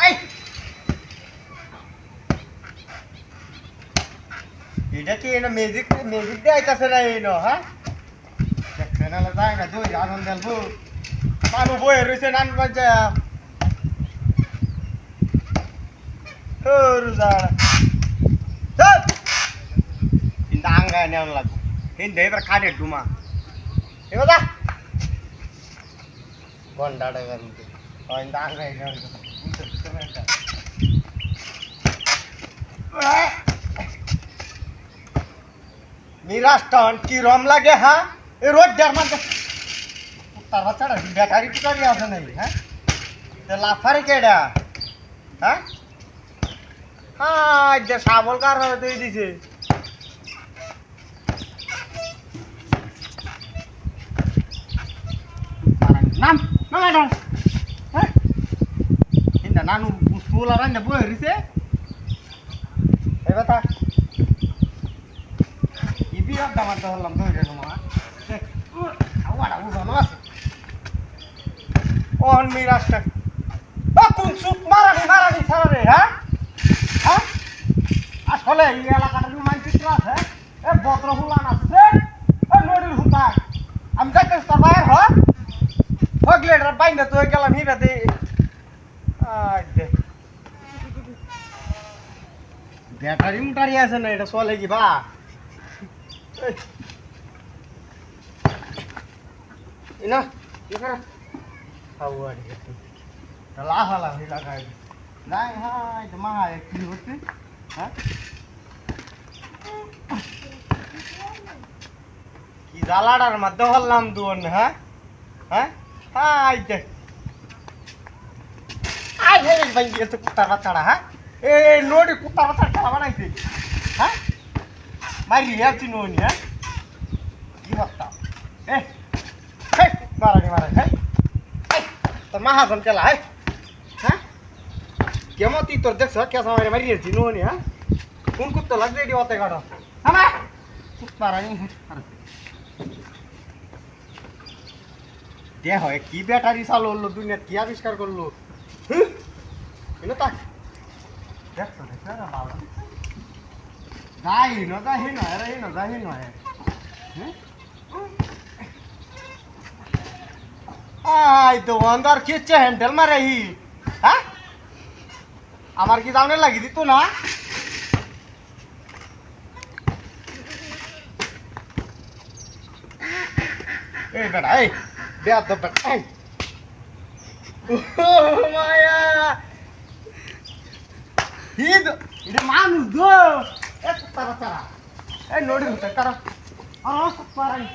এই এটা কি এনো ম্যাজিক ম্যাজিক দিয়ে আইতাছে না এনো হ্যাঁ দেখছেন না যায় না দুই আনন্দ দেলবো মানু বয়ে রইছে নান বাজা রুজাড়া চল কিন্তু আঙ্গায় নেওয়া লাগবো কিন্তু এবার কাঠের ডুমা এবার যা গন্ডাটা কিন্তু কিন্তু আঙ্গায় নেওয়া মিরাস্টন কি রম লাগে হ্যাঁ এই রোড দেড় মানে তার বাচ্চাটা বেকারি টিকারি আছে নাই হ্যাঁ লাফারি কেডা হ্যাঁ হ্যাঁ যে সাবল কার তুই দিছে নাম নাম হ্যাঁ কিন্তু নানু স্কুল আর না বই হইছে এবার তা ইবি আর দামার দহলাম ধরে তোমা আওয়াড়া উজানো আছে অন মিরাস্টা কোন সুপ মারানি ছাড়া রে হ্যাঁ হ্যাঁ আসলে এই এলাকাটার মানচিত্র আছে এ ভদ্র হুলান আছে এ নদীর হুতা আমি যাইতে তোর বাইর হ হগলে বাইন্দা তো গেলাম হিরাতে ব্যাটারি মুটারি আছে না এটা চলে কি বা ইনা দেখা আওয়াড়ি লাহালা লাগাই নাই হাই তো মা কি হচ্ছে হ্যাঁ কি জ্বালাটার মধ্যে হলাম দুন হ্যাঁ হ্যাঁ হাই দেখ আই হে ভাই এত কুত্তা বাচ্চাটা হ্যাঁ এ নোডি কুত্তা বাচ্চা খেলা বানাইছে হ্যাঁ মারি যাচ্ছি নি হ্যাঁ কি হত্যা এ মারা হ্যাঁ তোর মাহাজন কেলা হ্যাঁ হ্যাঁ কেমন তুই তোর দেখছ কে সময় মারি যাচ্ছি নি হ্যাঁ কোন কুত্তা লাগবে এটি অতে কাটো হ্যাঁ মারানি দেখ হয় কি ব্যাটারি চালু হলো দুনিয়া কি আবিষ্কার করলো তা দেখছো দেখছো ভালো যাই না যাই নয় রে না যাই নয় আই তো অন্দার কিচ্ছে হ্যান্ডেল মারে হি হ্যাঁ আমার কি জানে লাগি দিত না এই বেটা এই দেয়া তো বেটা এই ও মায়া হিদ এটা মানুষ গো এ তারা তারা এই নড়ি হতে কারা আর সব পারানি